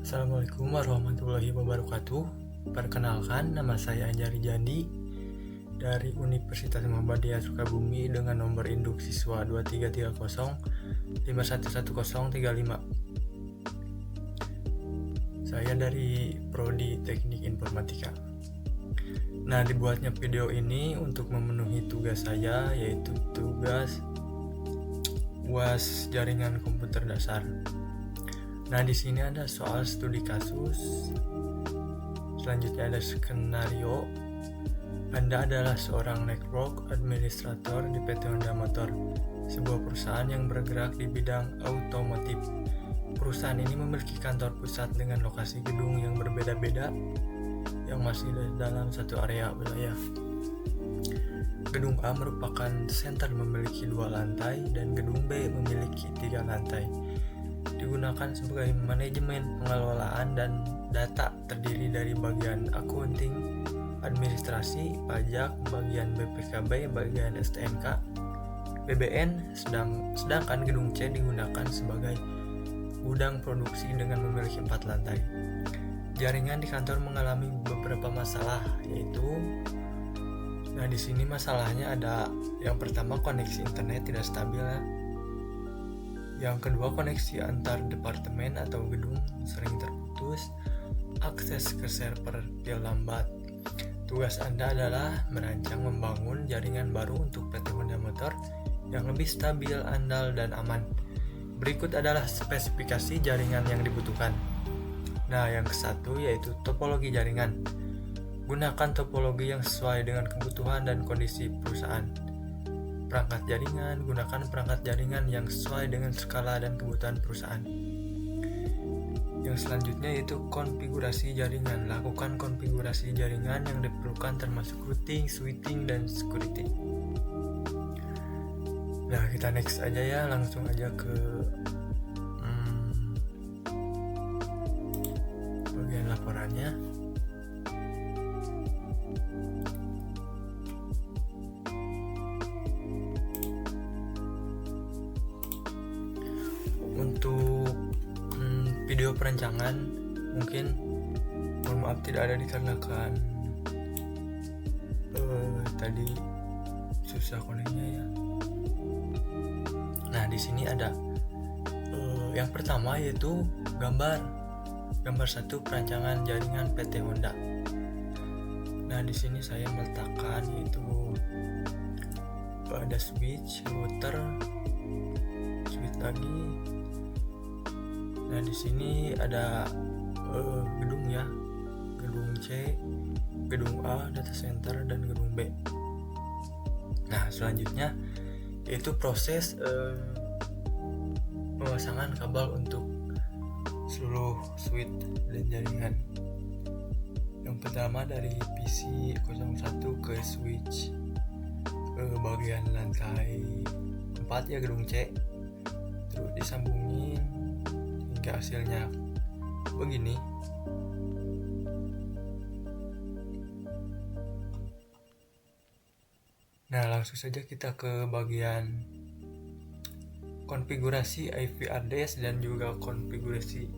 Assalamualaikum warahmatullahi wabarakatuh. Perkenalkan, nama saya Anjari Jandi dari Universitas Muhammadiyah Sukabumi dengan nomor induk siswa 2330511035. Saya dari Prodi Teknik Informatika. Nah, dibuatnya video ini untuk memenuhi tugas saya, yaitu tugas UAS Jaringan Komputer Dasar. Nah, di sini ada soal studi kasus. Selanjutnya ada skenario. Anda adalah seorang network administrator di PT Honda Motor, sebuah perusahaan yang bergerak di bidang otomotif. Perusahaan ini memiliki kantor pusat dengan lokasi gedung yang berbeda-beda yang masih dalam satu area wilayah. Gedung A merupakan center memiliki 2 lantai dan gedung B memiliki 3 lantai. Digunakan sebagai manajemen pengelolaan dan data, terdiri dari bagian akunting, administrasi, pajak, bagian BPKB, bagian STNK, BBN, sedangkan gedung C digunakan sebagai gudang produksi dengan memiliki 4 lantai. Jaringan di kantor mengalami beberapa masalah, yaitu di sini masalahnya ada yang pertama, koneksi internet tidak stabil ya. Yang kedua, koneksi antar departemen atau gedung sering terputus, akses ke server dia lambat. Tugas Anda adalah merancang membangun jaringan baru untuk PT Honda Motor yang lebih stabil, andal, dan aman. Berikut adalah spesifikasi jaringan yang dibutuhkan. Nah, yang ke-1 yaitu topologi jaringan. Gunakan topologi yang sesuai dengan kebutuhan dan kondisi perusahaan. Perangkat jaringan, gunakan perangkat jaringan yang sesuai dengan skala dan kebutuhan perusahaan. Yang selanjutnya yaitu konfigurasi jaringan. Lakukan konfigurasi jaringan yang diperlukan termasuk routing, switching, dan security. Nah, kita next aja ya, langsung aja ke bagian laporannya. Untuk video perancangan mungkin mohon maaf tidak ada dikarenakan tadi susah koneknya ya. Nah, di sini ada yang pertama yaitu gambar 1 perancangan jaringan PT Honda. Nah, di sini saya meletakkan yaitu ada switch, router, switch lagi. Nah, di sini ada gedung ya, gedung C, gedung A, data center, dan gedung B. Nah, selanjutnya yaitu proses pemasangan kabel untuk seluruh switch dan jaringan. Yang pertama dari PC 01 ke switch ke bagian lantai 4 ya, gedung C, terus disambungin hingga hasilnya begini. Nah, langsung saja kita ke bagian konfigurasi IP address dan juga konfigurasi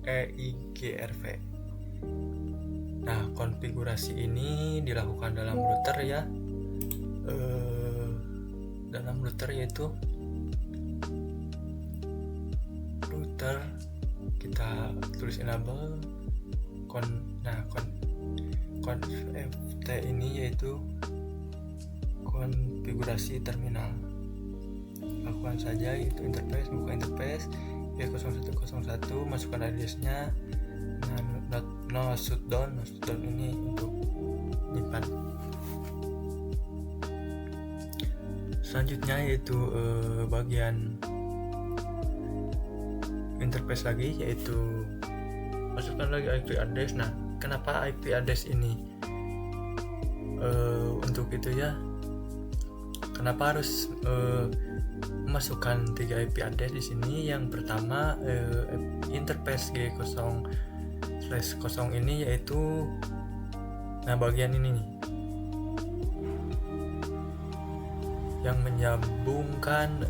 EIGRV. Nah, konfigurasi ini dilakukan dalam router ya. Dalam router yaitu router kita tulis enable FT ini yaitu konfigurasi terminal. Lakukan saja yaitu interface, buka interface E0101, masukkan address-nya. No shutdown ini untuk menyimpan. Selanjutnya yaitu bagian interface lagi, yaitu masukkan lagi IP address. Nah, kenapa IP address ini untuk itu ya, kenapa harus memasukkan 3 IP address di sini? Yang pertama, interface G0/0 ini yaitu bagian ini nih yang menyambungkan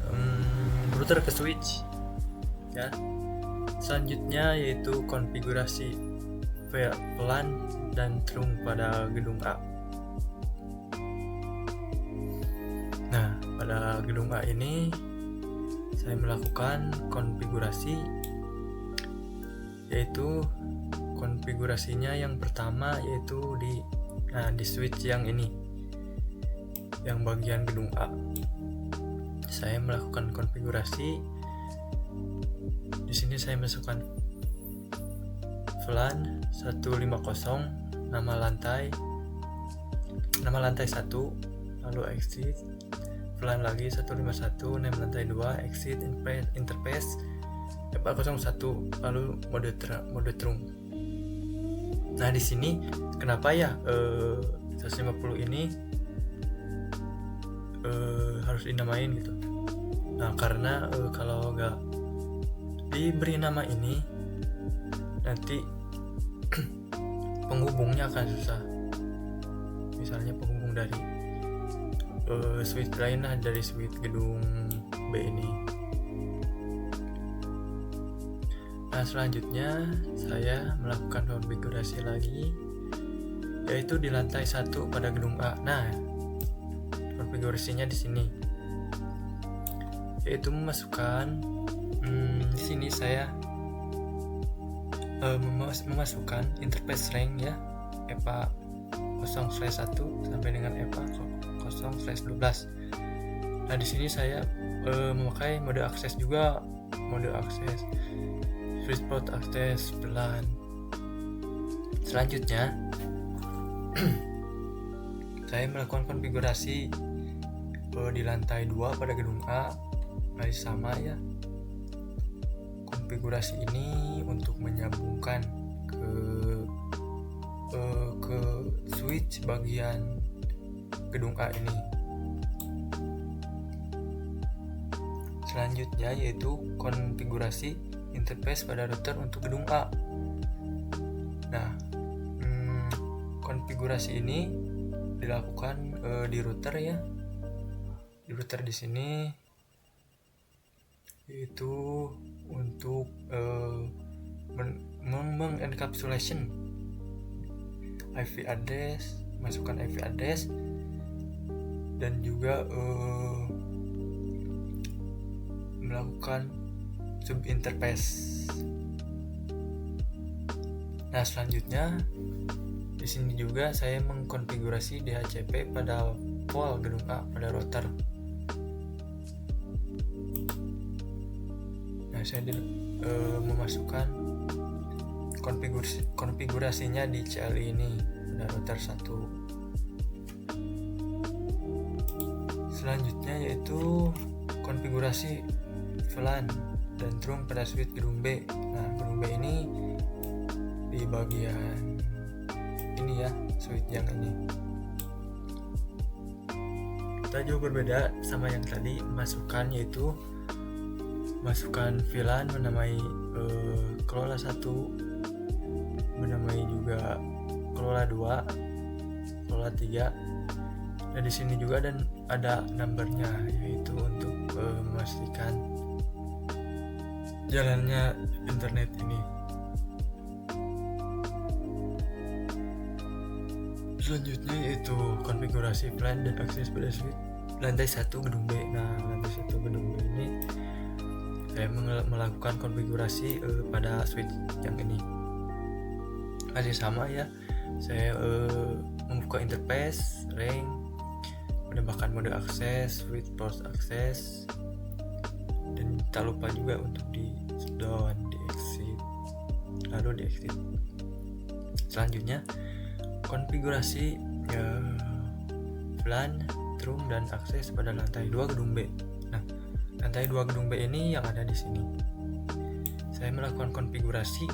router ke switch ya. Selanjutnya yaitu konfigurasi VLAN dan trunk pada gedung A. Nah, pada gedung A ini saya melakukan konfigurasi, yaitu konfigurasinya yang pertama yaitu di switch yang ini, yang bagian gedung A. Saya melakukan konfigurasi. Di sini saya masukkan VLAN 150, nama lantai 1, lalu exit. VLAN lagi 151, nama lantai 2, exit, interface 401, lalu mode trunk. Nah, di sini kenapa ya 150 ini harus dinamain gitu. Nah, karena kalau nggak diberi nama ini, nanti penghubungnya akan susah. Misalnya penghubung dari switch lain dari switch gedung B ini. Nah, selanjutnya saya melakukan konfigurasi lagi, yaitu di lantai 1 pada gedung A. Nah, konfigurasinya di sini, yaitu memasukkan di sini saya memasukkan interface range ya, EPA 0/1 sampai dengan EPA 0/12. Nah, di sini saya memakai mode akses juga, mode akses switch port akses VLAN. Selanjutnya saya melakukan konfigurasi di lantai 2 pada gedung A. Masih sama ya. Konfigurasi ini untuk menyambungkan ke switch bagian gedung A ini. Selanjutnya yaitu konfigurasi interface pada router untuk gedung A. Nah, konfigurasi ini dilakukan di router ya. Di router di sini yaitu untuk mengencapsulation IP address, masukkan IP address, dan juga melakukan sub interface. Nah, selanjutnya di sini juga saya mengkonfigurasi DHCP pada pol gedung A pada router. Nah, saya memasukkan konfigurasinya di CLI ini pada router 1. Selanjutnya yaitu konfigurasi VLAN dan trunk pada switch gedung B. Nah, gedung B ini di bagian ini ya, switch yang ini. Kita jauh berbeda sama yang tadi, masukkan yaitu masukkan VLAN menamai kelola 1, menamai juga kelola 2, kelola 3. Dan di sini juga ada numbernya, yaitu untuk memastikan jalannya internet ini. Selanjutnya yaitu konfigurasi VLAN dan akses pada switch lantai 1 gedung B. Nah, lantai 1 gedung B ini saya melakukan konfigurasi pada switch yang ini. Masih sama ya, saya membuka interface, range, menambahkan mode akses, switch port akses, dan tak lupa juga untuk di shutdown, di exit, lalu di exit. Selanjutnya konfigurasi VLAN, trunk, dan akses pada lantai 2 gedung B. Nah, lantai 2 gedung B ini yang ada di sini. Saya melakukan konfigurasi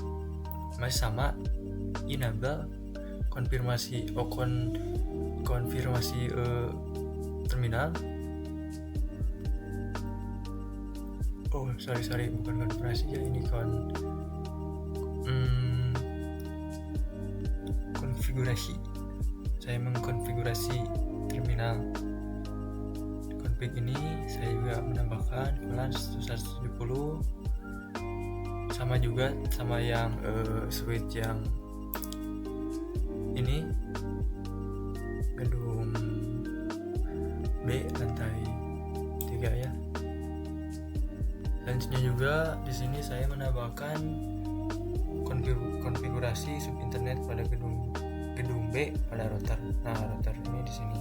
masih sama, enable, konfirmasi terminal. Oh, sorry, bukan konfirmasi ya, ini konfigurasi. Saya mengkonfigurasi terminal. Config ini saya juga menambahkan VLAN 170, 1 sama juga sama yang switch yang ini gedung B lantai 3 ya. Selanjutnya juga di sini saya menambahkan konfigurasi sub internet pada gedung B pada router. Nah, router ini di sini.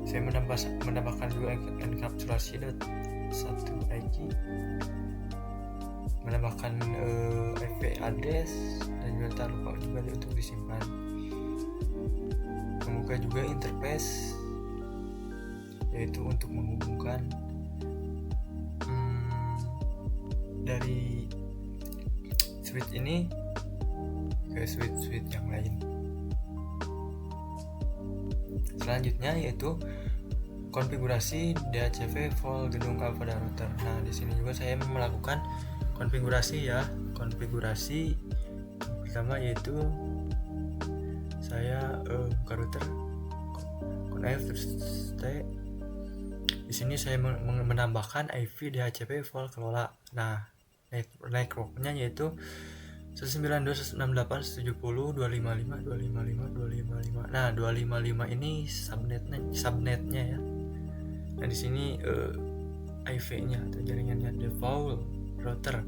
Saya menambahkan juga enkapsulasi satu IP, menambahkan IP address, dan juga tak lupa juga untuk disimpan. Membuka juga interface, yaitu untuk menghubungkan dari switch ini ke switch yang lain. Selanjutnya yaitu konfigurasi DHCP full gedung A pada router. Nah, di sini juga saya melakukan konfigurasi ya. Konfigurasi pertama yaitu saya buka router, F terus T. Di sini saya menambahkan IP DHCP full kelola. Nah, networknya yaitu 192.168.170.255.255. Nah, 255 ini subnetnya ya. Nah, di sini IP-nya atau jaringannya default router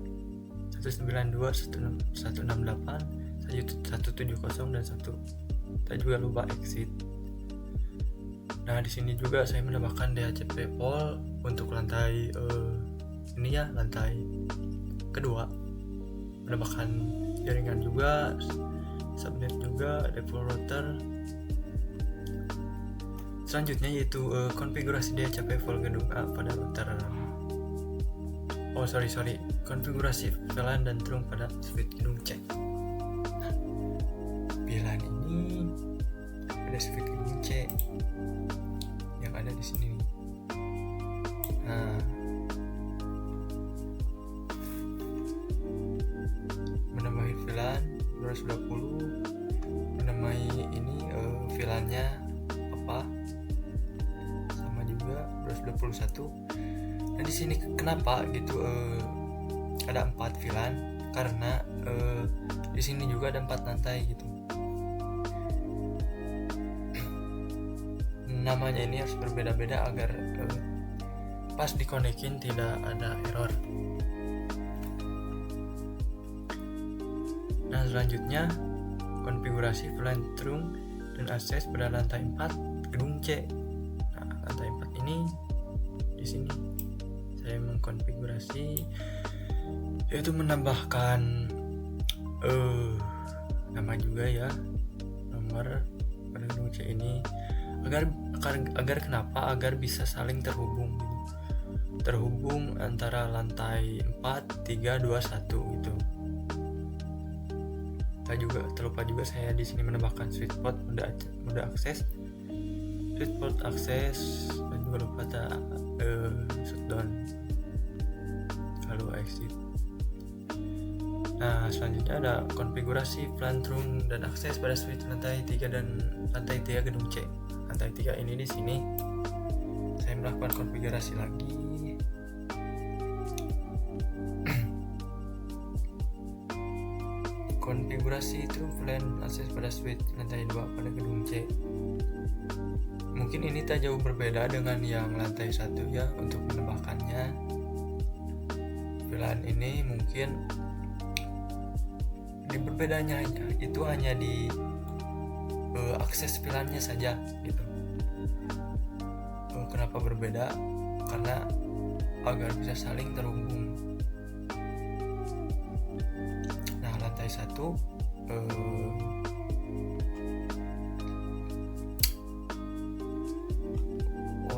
192.168.170 dan 1. Kita juga lupa exit. Nah, di sini juga saya menambahkan DHCP pole untuk lantai ini ya, lantai kedua. Menambahkan jaringan juga, subnet juga, default router. Selanjutnya yaitu konfigurasi DHCP full gedung A pada router. Konfigurasi VLAN dan trunk pada switch gedung C. Nah, VLAN ini pada switch gedung C yang ada di sini. Nah, menambahi VLAN 220, menamai ini VLAN-nya apa? Sama juga 221. Nah, di sini kenapa gitu ada 4 VLAN? Karena di sini juga ada 4 lantai gitu. Namanya ini harus berbeda-beda agar pas dikonekin tidak ada error. Nah, selanjutnya konfigurasi VLAN trunk dan akses pada lantai 4 gedung C. Nah, lantai 4 ini di sini saya mengkonfigurasi yaitu menambahkan nama juga ya, nomor pada gedung C ini agar kenapa? Agar bisa saling terhubung gitu. Terhubung antara lantai 4, 3, 2, 1 gitu. Terlupa juga saya di sini menambahkan switch port mode akses, switch port akses, dan juga lupa shutdown lalu exit. Nah, selanjutnya ada konfigurasi VLAN trunk dan akses pada switch lantai 3 dan lantai 3 gedung C. Lantai 3 ini di sini saya melakukan konfigurasi lagi. Konfigurasi trunk VLAN akses pada switch lantai 2 pada gedung C. Mungkin ini tak jauh berbeda dengan yang lantai 1 ya untuk menambahkannya. VLAN ini mungkin berbedanya itu hanya di akses VLAN-nya saja gitu. Kenapa berbeda? Karena agar bisa saling terhubung. Nah, lantai 1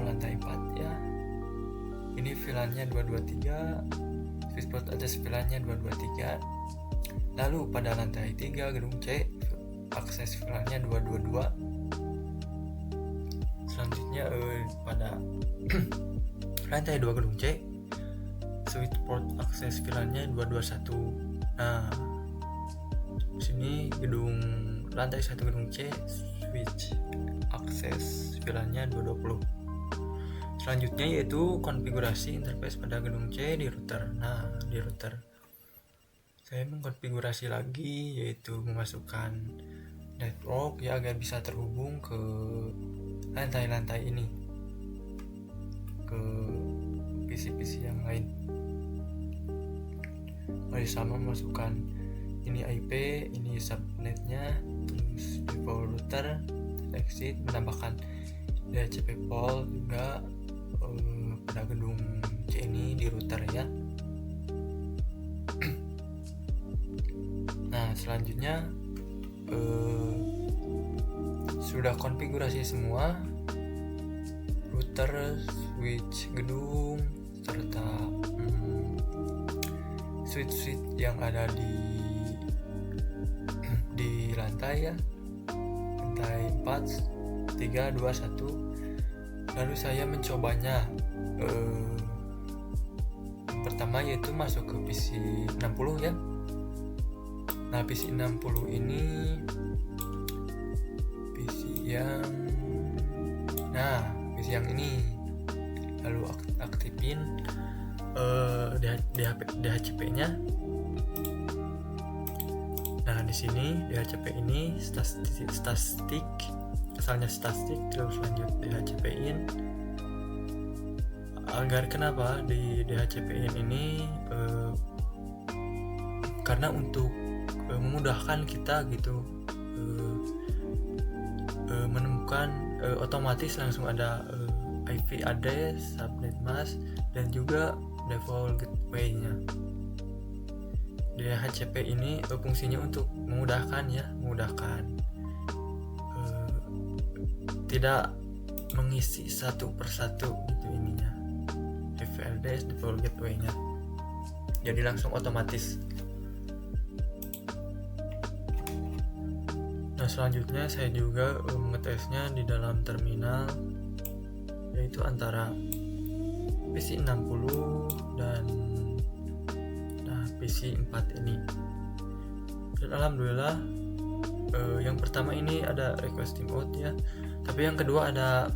lantai 4 ya. Ini VLAN-nya 223, switch port address VLAN-nya 223. Lalu pada lantai 3 gedung C akses VLAN-nya 222. Selanjutnya pada lantai 2 gedung C switch port akses VLAN-nya 221. Nah, di sini lantai 1 gedung C switch akses VLAN-nya 220. Selanjutnya yaitu konfigurasi interface pada gedung C di router. Nah, di router saya mengkonfigurasi lagi, yaitu memasukkan network ya agar bisa terhubung ke lantai-lantai ini, ke PC-PC yang lain. Mari sama memasukkan ini IP, ini subnetnya, terus default router, exit, menambahkan DHCP port juga pada gedung C ini di router ya. Nah, selanjutnya sudah konfigurasi semua router, switch gedung, serta switch yang ada di lantai ya, lantai 4, 3, 2, 1. Lalu saya mencobanya. Yang pertama yaitu masuk ke PC 60 ya. Nah, PC 60 ini PC yang ini. Lalu aktifin DHCP-nya. Nah, di sini DHCP ini static, asalnya static, terus lanjut DHCP-in. Agar kenapa di DHCP-in ini? Karena untuk memudahkan kita gitu menemukan otomatis langsung ada IP address, subnet mask, dan juga default gateway-nya. DHCP ini fungsinya untuk memudahkan tidak mengisi satu persatu gitu ininya, IP address, default gateway-nya, jadi langsung otomatis. Nah, selanjutnya saya juga mengetesnya di dalam terminal, yaitu antara PC 60 dan PC 4 ini. Dan alhamdulillah yang pertama ini ada requesting out ya, tapi yang kedua ada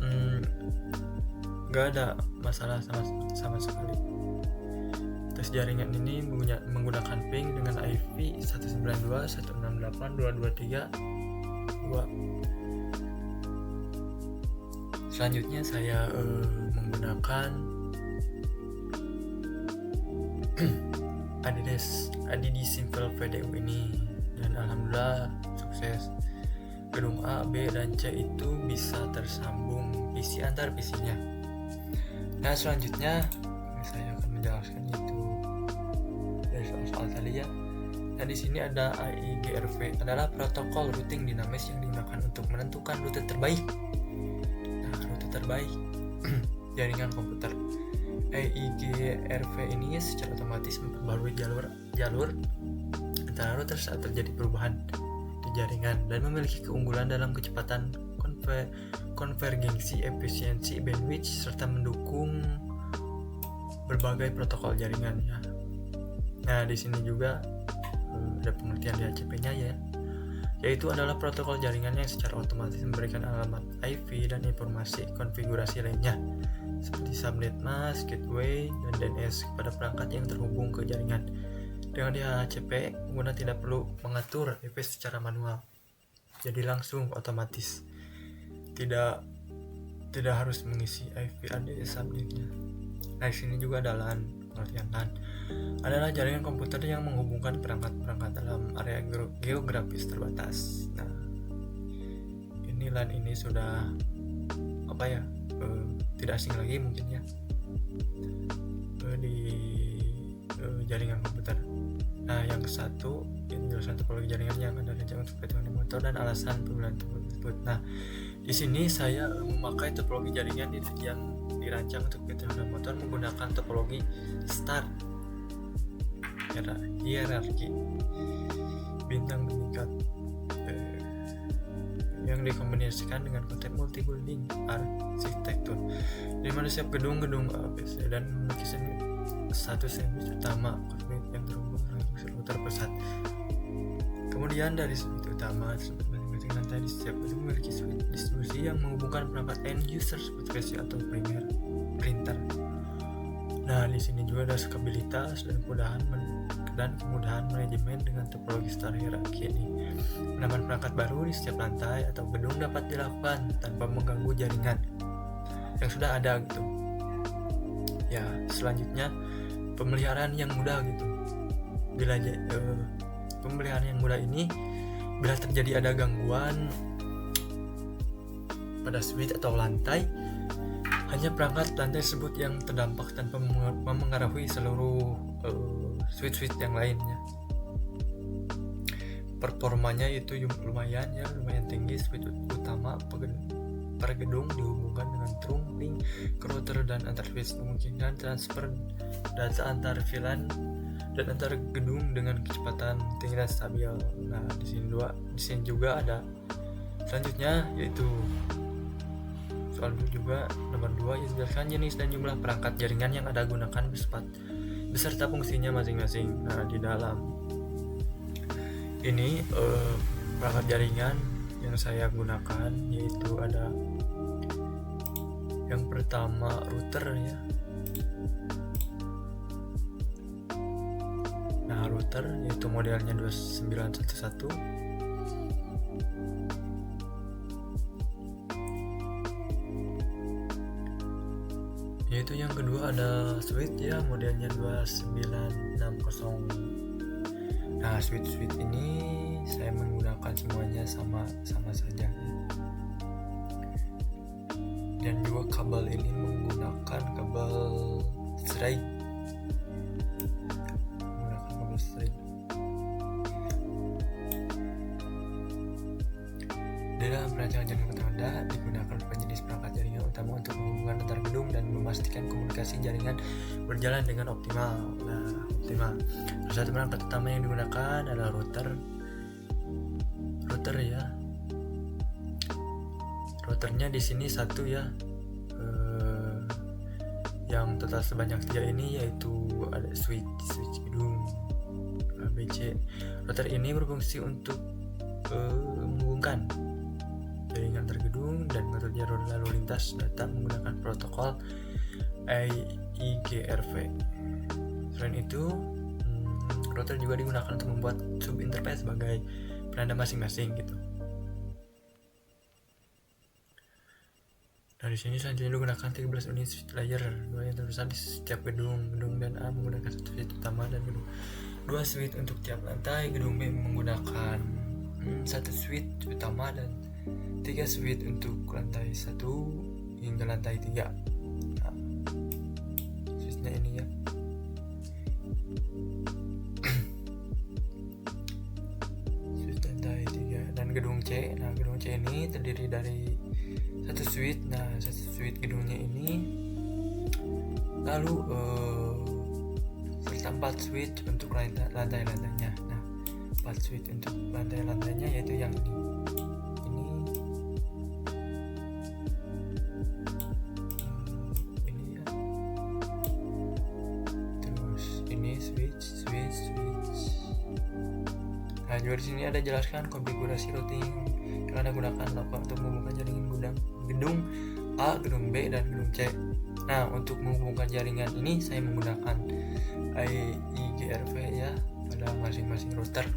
nggak ada masalah sama sekali. Tes jaringan ini menggunakan ping dengan IP 192.168.223.2. Selanjutnya saya menggunakan ADD Simple VDU ini, dan alhamdulillah sukses. Gedung A, B, dan C itu bisa tersambung PC antar PC-nya. Nah, selanjutnya saya akan menjelaskan itu dari soal tadi ya. Nah, di sini ada AIGRV, adalah protokol routing dinamis yang digunakan untuk menentukan rute terbaik. Nah, rute terbaik jaringan komputer. AIGRV ini secara otomatis memperbarui jalur antara router saat terjadi perubahan di jaringan dan memiliki keunggulan dalam kecepatan, konvergensi, efisiensi, bandwidth, serta mendukung berbagai protokol jaringan ya. Nah, di sini juga ada pengertian DHCP-nya ya, yaitu adalah protokol jaringan yang secara otomatis memberikan alamat IP dan informasi konfigurasi lainnya seperti subnet mask, gateway, dan DNS kepada perangkat yang terhubung ke jaringan. Dengan DHCP, pengguna tidak perlu mengatur IP secara manual, jadi langsung otomatis, tidak harus mengisi IP address subnetnya. Nah, di sini juga ada LAN. Pengertian LAN adalah jaringan komputer yang menghubungkan perangkat-perangkat dalam area geografis terbatas. Nah, ini LAN ini sudah tidak asing lagi mungkin ya di jaringan komputer. Nah, yang satu ini adalah topologi jaringan yang ada rancang untuk kehitungan motor dan alasan penggunaan tersebut. Nah, di sini saya memakai topologi jaringan yang dirancang untuk kehitungan motor menggunakan topologi star hierarki bintang meningkat yang dikombinasikan dengan konsep multi-building arsitektur, di mana setiap gedung ABC dan memiliki satu sandwich utama yang terhubung dengan router pusat. Kemudian dari sandwich utama tersebut masing-masing masing-masing lantai di setiap gedung memiliki switch distribusi yang menghubungkan perangkat end user seperti PC atau printer. Nah, di sini juga ada skabilitas dan kemudahan manajemen dengan topologi star hierarki ini. Penambahan perangkat baru di setiap lantai atau gedung dapat dilakukan tanpa mengganggu jaringan yang sudah ada gitu. Ya, selanjutnya pemeliharaan yang mudah gitu. Pemeliharaan yang mudah ini bila terjadi ada gangguan pada switch atau lantai, hanya perangkat lantai tersebut yang terdampak tanpa memengaruhi seluruh switch yang lainnya. Performanya itu lumayan tinggi. Switch utama per gedung dihubungkan dengan trunking, router dan antar switch, memungkinkan transfer data antar VLAN dan antar gedung dengan kecepatan tinggi dan stabil. Nah, di sini juga ada selanjutnya yaitu soal juga nomor 2 yang jelaskan jenis dan jumlah perangkat jaringan yang ada gunakan beserta fungsinya masing-masing. Nah, di dalam ini perangkat jaringan yang saya gunakan yaitu ada yang pertama router ya. Nah, router yaitu modelnya 2911. Yaitu yang kedua ada switch ya, modelnya 2960. Nah, switch ini saya menggunakan semuanya sama saja. Dan juga kabel ini menggunakan kabel straight. Dalam perancangan jaringan pertanda digunakan jenis perangkat jaringan utama untuk menghubungkan antar gedung dan memastikan komunikasi jaringan berjalan dengan optimal. Nah, optimal. Satu perangkat utama yang digunakan adalah router ya. Routernya di sini satu ya. Yang total sebanyak 3 ini yaitu ada switch gedung ABC. Router ini berfungsi untuk menghubungkan jaringan tergedung dan mengatur jalur lalu lintas data menggunakan protokol IGRV. Selain itu, router juga digunakan untuk membuat subinterface sebagai penanda masing-masing gitu. Nah, di sini selanjutnya digunakan 13 unit switch layer, 2 yang terbesar di setiap gedung dan A menggunakan 1 switch utama dan gedung 2 switch untuk tiap lantai. Gedung B menggunakan 1 switch utama dan 3 switch untuk lantai 1 hingga lantai 3. Nah, switchnya ini ya. Switch lantai 3 dan gedung C. Nah, gedung C ini terdiri dari 1 switch. Nah, 1 switch gedungnya ini lalu serta 4 switch untuk lantai-lantainya. Nah, 4 switch untuk lantai-lantainya yaitu yang ini ya. Terus ini switch. Nah, juga di sini ada jelaskan konfigurasi routing yang Anda gunakan untuk menghubungkan jaringan gedung A, gedung B, dan gedung C. Nah, untuk menghubungkan jaringan ini saya menggunakan IGRV ya pada masing-masing router.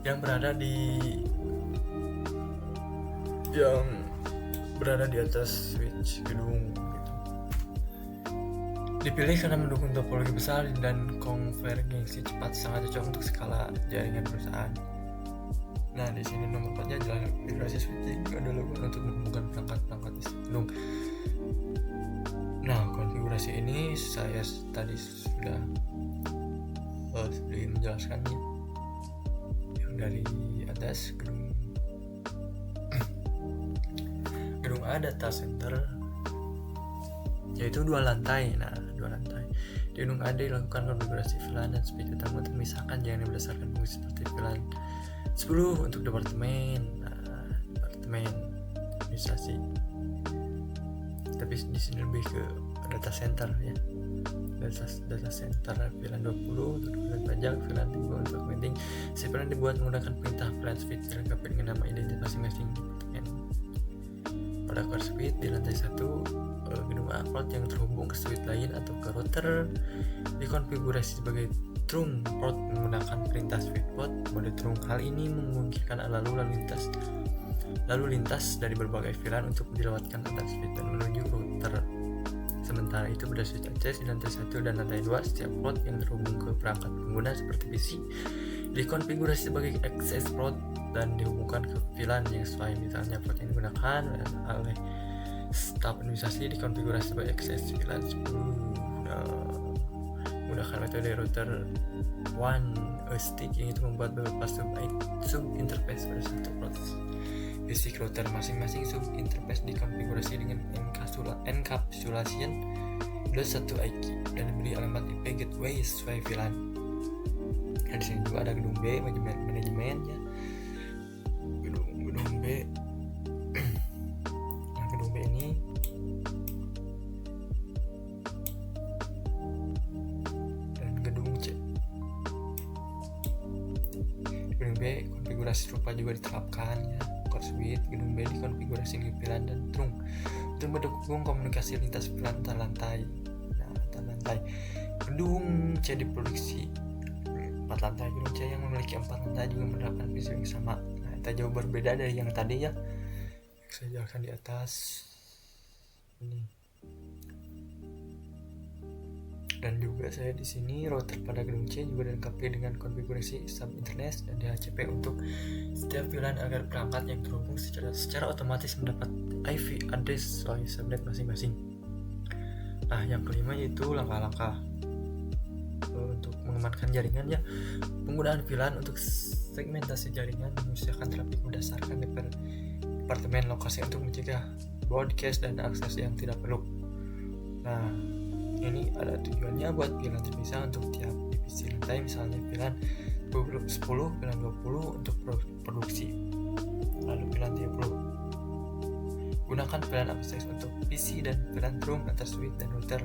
Yang berada di atas switch gedung gitu. Dipilih karena mendukung topologi besar dan konvergensi cepat, sangat cocok untuk skala jaringan perusahaan. Nah, di sini nomor 4-nya adalah konfigurasi switching adalah untuk menghubungkan perangkat di gedung. Nah, konfigurasi ini saya tadi sudah menjelaskannya. Yang dari atas gedung A data center yaitu 2 lantai. Nah, 2 lantai. Di gedung A dilakukan konfigurasi VLAN dan switch utama untuk memisahkan jaringan berdasarkan fungsi seperti VLAN 10 untuk departemen administrasi. Tapi di sini lebih ke data center ya. data center VLAN 20 untuk VLAN pajak, VLAN 3 untuk meeting. Si VLAN dibuat menggunakan perintah VLAN switch dilengkapi dengan nama identitas masing-masing departemen. Pada core switch di lantai 1 gedung upload yang terhubung ke switch lain atau ke router dikonfigurasi sebagai trunk port menggunakan perintah switch port mode trunk. Hal ini memungkinkan lalu lintas dari berbagai VLAN untuk dilewatkan antar switch dan menuju router. Sementara itu pada switch access di lantai 1 dan lantai 2 setiap port yang terhubung ke perangkat pengguna seperti PC dikonfigurasi sebagai access port dan dihubungkan ke VLAN yang sesuai. Misalnya port yang digunakan oleh staf administrasi dikonfigurasi sebagai access VLAN 10. Menggunakan metode router one stick yang itu membuat beberapa sub interface pada satu port. Basic router masing-masing sub interface dikonfigurasi dengan encapsulation +1 IP dan diberi alamat IP gateway sesuai VLAN. Nah, di sini juga ada gedung B manajemennya. Gedung B. Nah, gedung B ini dan gedung C. Gedung B konfigurasi serupa juga diterapkan ya. Core switch gedung B dikonfigurasi dengan VLAN dan trunk untuk mendukung komunikasi lintas VLAN antar lantai. Gedung C diproduksi 4 lantai. Gedung C yang memiliki 4 lantai juga menerapkan prinsip yang sama. Nah, itu jauh berbeda dari yang tadi ya. Saya jelaskan di atas ini. Dan juga saya di sini router pada gedung C juga dilengkapi dengan konfigurasi sub internet dan DHCP untuk setiap VLAN agar perangkat yang terhubung secara otomatis mendapat IP address sesuai subnet masing-masing. Nah, yang kelima yaitu langkah-langkah untuk mengamankan jaringan ya. Penggunaan VLAN untuk segmentasi jaringan mengusahakan trafik berdasarkan departemen lokasi untuk mencegah broadcast dan akses yang tidak perlu. Nah, ini ada tujuannya buat VLAN terpisah untuk tiap divisi lantai, misalnya VLAN 10, VLAN 20 untuk produksi, lalu VLAN 30. Gunakan VLAN akses untuk PC dan VLAN trunk antar switch dan router.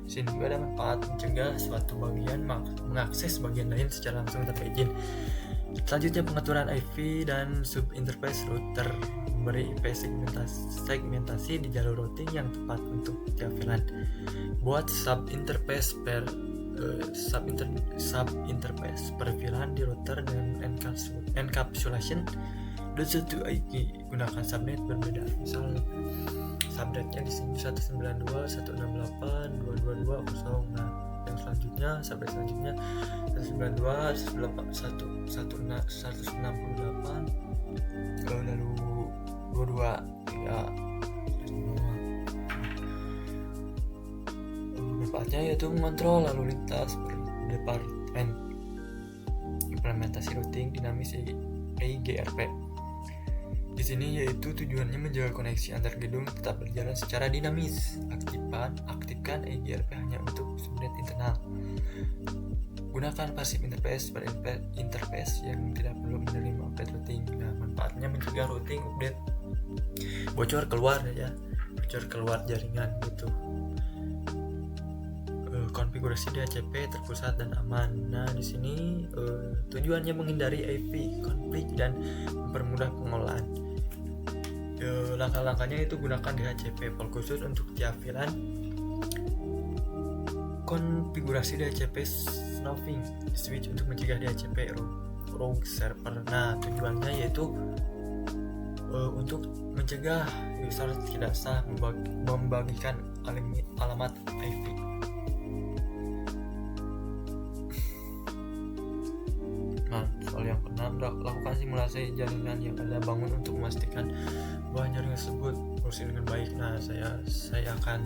Sini juga ada manfaat mencegah suatu bagian mengakses bagian lain secara langsung tanpa izin. Selanjutnya pengaturan IP dan sub interface router, memberi IP segmentasi di jalur routing yang tepat untuk tiap VLAN. Buat sub interface per VLAN di router dengan encapsulation +1 IP. Gunakan subnet berbeda. Misal subnetnya di sini 192.168.222.0. Nah, yang selanjutnya subnet selanjutnya 192.168 lalu 22 ya. Manfaatnya yaitu mengontrol lalu lintas per departemen. Implementasi routing dinamis EIGRP. Di sini yaitu tujuannya menjaga koneksi antar gedung tetap berjalan secara dinamis. Aktifkan EIGRP hanya untuk subnet internal. Gunakan passive interface pada interface yang tidak perlu menerima update routing. Nah, manfaatnya mencegah routing update bocor keluar jaringan gitu. Konfigurasi DHCP terpusat dan aman. Nah, di sini tujuannya menghindari IP konflik dan mempermudah pengolahan. Langkah-langkahnya itu gunakan DHCP pool khusus untuk tiap VLAN. Konfigurasi DHCP snooping switch untuk mencegah DHCP rogue server. Nah, tujuannya yaitu untuk mencegah user tidak sah membagikan alamat IP. Nah, soal yang keenam, lakukan simulasi jaringan yang Anda bangun untuk memastikan bahwa jaringan tersebut beroperasi dengan baik. Nah, saya akan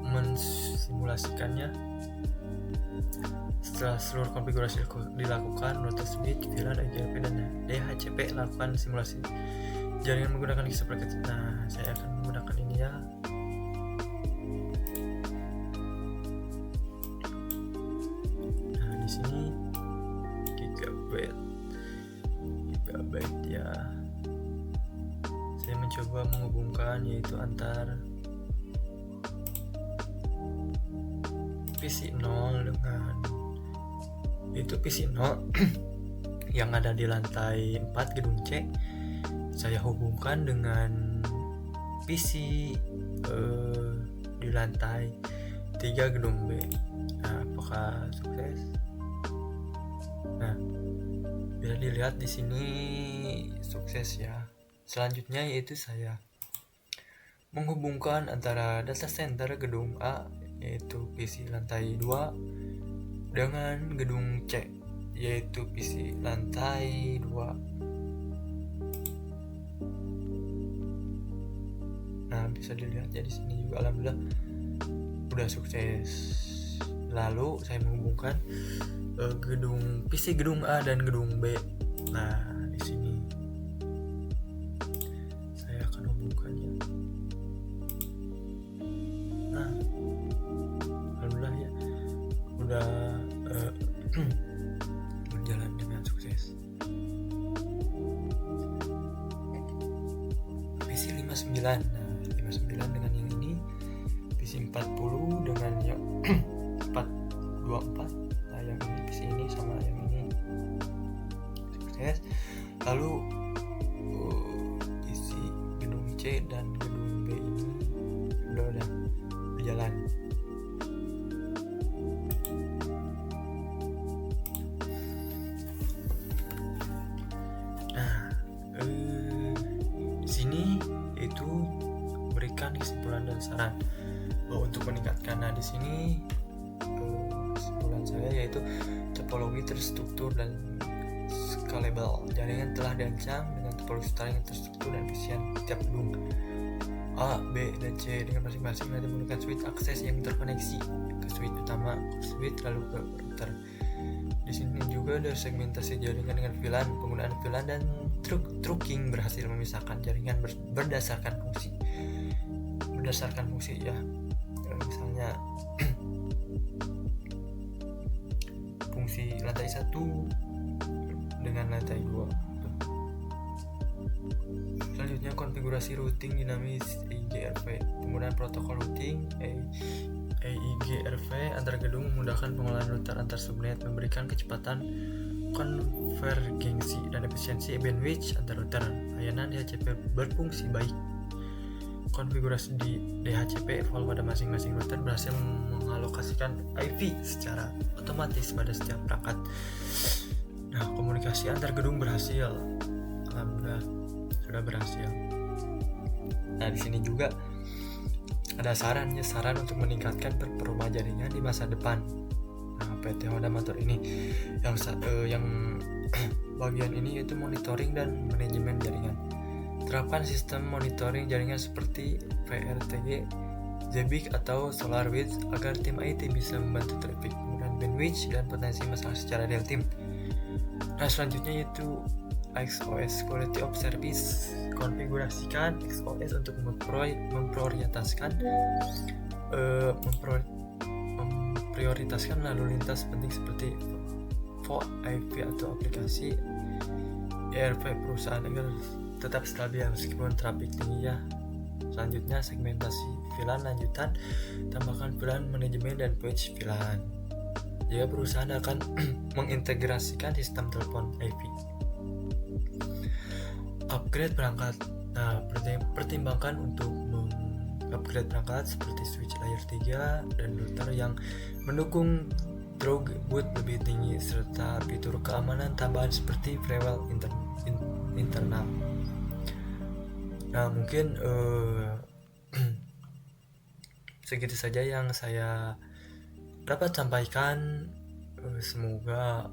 mensimulasikannya. Setelah seluruh konfigurasi dilakukan, router switch, VLAN, EIGRP, dan DHCP, lakukan simulasi jaringan menggunakan seperti itu. Nah, saya akan menggunakan ini ya. Nah, di sini gigabyte ya. Saya mencoba coba menghubungkan yaitu antar PC 0 dengan itu PC 0 yang ada di lantai 4 gedung C. Saya hubungkan dengan PC di lantai 3 gedung B. Nah, apakah sukses? Nah, bisa dilihat di sini sukses ya. Selanjutnya yaitu saya menghubungkan antara data center gedung A yaitu PC lantai 2 dengan gedung C yaitu PC lantai 2. Nah, bisa dilihat ya di sini juga alhamdulillah udah sukses. Lalu saya menghubungkan gedung PC gedung A dan gedung B. Nah, di sini saya akan hubungkannya. Nah, alhamdulillah ya udah berjalan dengan sukses. PC 59. Nah, 59 dengan yang ini, PC 40 dengan yang 424. Nah, yang ini PC ini sama yang ini sukses. Lalu PC gedung C dan gedung B ini udah berjalan. Sini itu berikan kesimpulan dan saran untuk meningkatkan. Nah, di sini kesimpulan saya yaitu topologi terstruktur dan scalable. Jaringan telah dirancang dengan topologi yang terstruktur dan efisien. Tiap gedung A, B, dan C dengan masing-masing nanti menggunakan switch akses yang terkoneksi ke switch utama, switch lalu ke router. Di sini juga ada segmentasi jaringan dengan VLAN. Penggunaan VLAN dan trunking berhasil memisahkan jaringan berdasarkan fungsi ya. Misalnya fungsi lantai 1 dengan lantai 2. Selanjutnya konfigurasi routing dinamis EIGRV. Penggunaan protokol routing EIGRV antar gedung memudahkan pengolahan router antar subnet, memberikan kecepatan konvergensi dan efisiensi bandwidth antar router. Layanan DHCP berfungsi baik. Konfigurasi di DHCP evolve pada masing-masing router berhasil mengalokasikan IP secara otomatis pada setiap perangkat. Nah, komunikasi antar gedung berhasil. Alhamdulillah sudah berhasil. Nah, di sini juga ada saran untuk meningkatkan performa jaringan di masa depan. Nah, PT Honda Motor ini yang bagian ini yaitu monitoring dan manajemen jaringan. Terapkan sistem monitoring jaringan seperti VRTG, Zebiq atau SolarWinds agar tim IT bisa membantu traffic, penggunaan bandwidth dan potensi masalah secara real time. Nah, selanjutnya yaitu XOS Quality of Service. Konfigurasikan XOS untuk memprioritaskan lalu lintas penting seperti VoIP IP atau aplikasi ERP perusahaan agar tetap stabil meskipun traffic tinggi ya. Selanjutnya segmentasi VLAN lanjutan, tambahkan VLAN manajemen dan patch VLAN. Jika perusahaan akan mengintegrasikan sistem telepon IP. Upgrade perangkat. Nah, pertimbangkan untuk mengupgrade perangkat seperti switch layer 3 dan router yang mendukung throughput lebih tinggi serta fitur keamanan tambahan seperti firewall internal. Nah, mungkin segitu saja yang saya dapat sampaikan. Semoga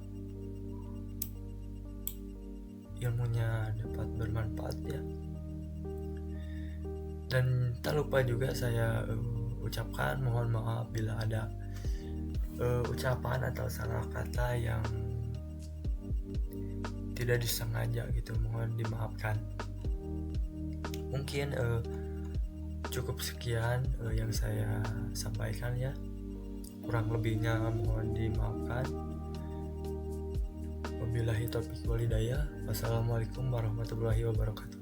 ilmunya dapat bermanfaat ya. Dan tak lupa juga saya ucapkan mohon maaf bila ada ucapan atau salah kata yang tidak disengaja gitu, mohon dimaafkan. Mungkin cukup sekian yang saya sampaikan ya, kurang lebihnya mohon dimaafkan. Wabillahi taufiq wal hidayah. Wassalamualaikum warahmatullahi wabarakatuh.